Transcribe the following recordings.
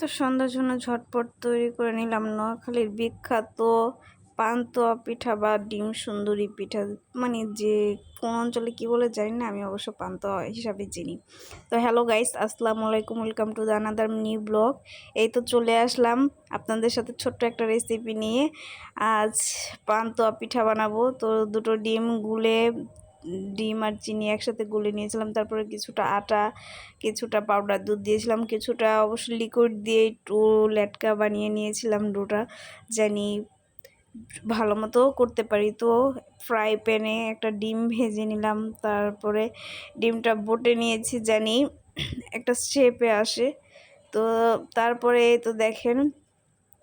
তো সন্ধ্যার জন্য ঝটপট তৈরি করে নিলাম নোয়াখালীর বিখ্যাত পান্তুয়া পিঠা বা ডিম সুন্দরী পিঠা। মানে যে কোন অঞ্চলে কি বলে জানি না, আমি অবশ্য পান্তুয়া হিসাবে চিনি। তো হ্যালো গাইস, আসসালামু আলাইকুম, welcome to the another new blog. এই তো চলে আসলাম আপনাদের সাথে ছোট্ট একটা রেসিপি নিয়ে। আজ পান্তুয়া পিঠা বানাবো। তো দুটো ডিম আর চিনি একসাথে গুলে নিয়েছিলাম, তারপরে কিছুটা আটা, কিছুটা পাউডার দুধ দিয়েছিলাম, কিছুটা অবশ্য লিকুইড দিয়ে একটু লেটকা বানিয়ে নিয়েছিলাম ডোটা, জানি ভালো মতো করতে পারি। তো ফ্রাই প্যানে একটা ডিম ভেজে নিলাম, তারপরে ডিমটা বটে নিয়েছি জানি একটা শেপে আসে। তো তারপরে তো দেখেন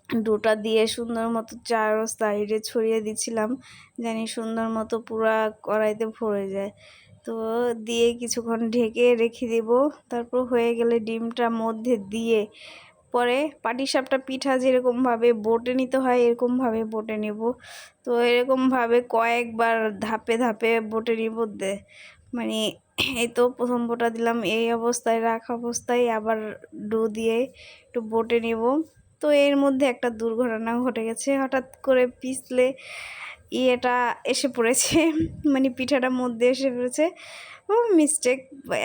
ডোটা দিয়ে সুন্দর মতো চার সাইডে ছড়িয়ে দিচ্ছিলাম, জানি সুন্দর মতো পুরা কড়াইতে ভরে যায়। তো দিয়ে কিছুক্ষণ ঢেকে রেখে দেব। তারপর হয়ে গেলে ডিমটা মধ্যে দিয়ে পরে পাটিসাপটা পিঠা যেরকমভাবে বটে নিতে হয় এরকমভাবে বটে নেব। তো এরকমভাবে কয়েকবার ধাপে ধাপে বটে নিব। মানে এই তো প্রথম বোটা দিলাম, এই অবস্থায় রাখা অবস্থায় আবার ডো দিয়ে একটু বটে নেব। তো এর মধ্যে একটা দুর্ঘটনা ঘটে গেছে, হঠাৎ করে পিছলে এটা এসে পড়েছে মানে পিঠাটার মধ্যে এসে পড়েছে। ও মিস্টেক,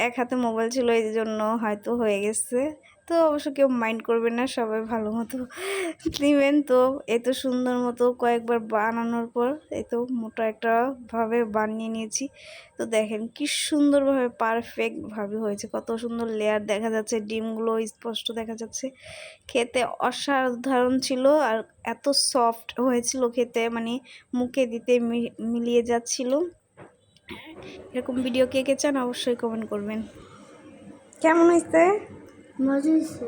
এক হাতে মোবাইল ছিল এই জন্য হয়তো হয়ে গেছে। তো অবশ্য কেউ মাইন্ড করবে না, সবাই ভালো মতো নেবেন। তো এই তো সুন্দর মতো কয়েকবার বানানোর পর এই তো মোটা একটা ভাবে বানিয়ে নিয়েছি। তো দেখেন কি সুন্দরভাবে পারফেক্টভাবে হয়েছে, কত সুন্দর লেয়ার দেখা যাচ্ছে, ডিমগুলো স্পষ্ট দেখা যাচ্ছে। খেতে অসাধারণ ছিল আর এত সফট হয়েছিল খেতে, মানে মুখে দিতে মিলিয়ে যাচ্ছিল। এরকম ভিডিও কে কে চান অবশ্যই কমেন্ট করবেন। কেমন হয়েছে? মজা হয়েছে।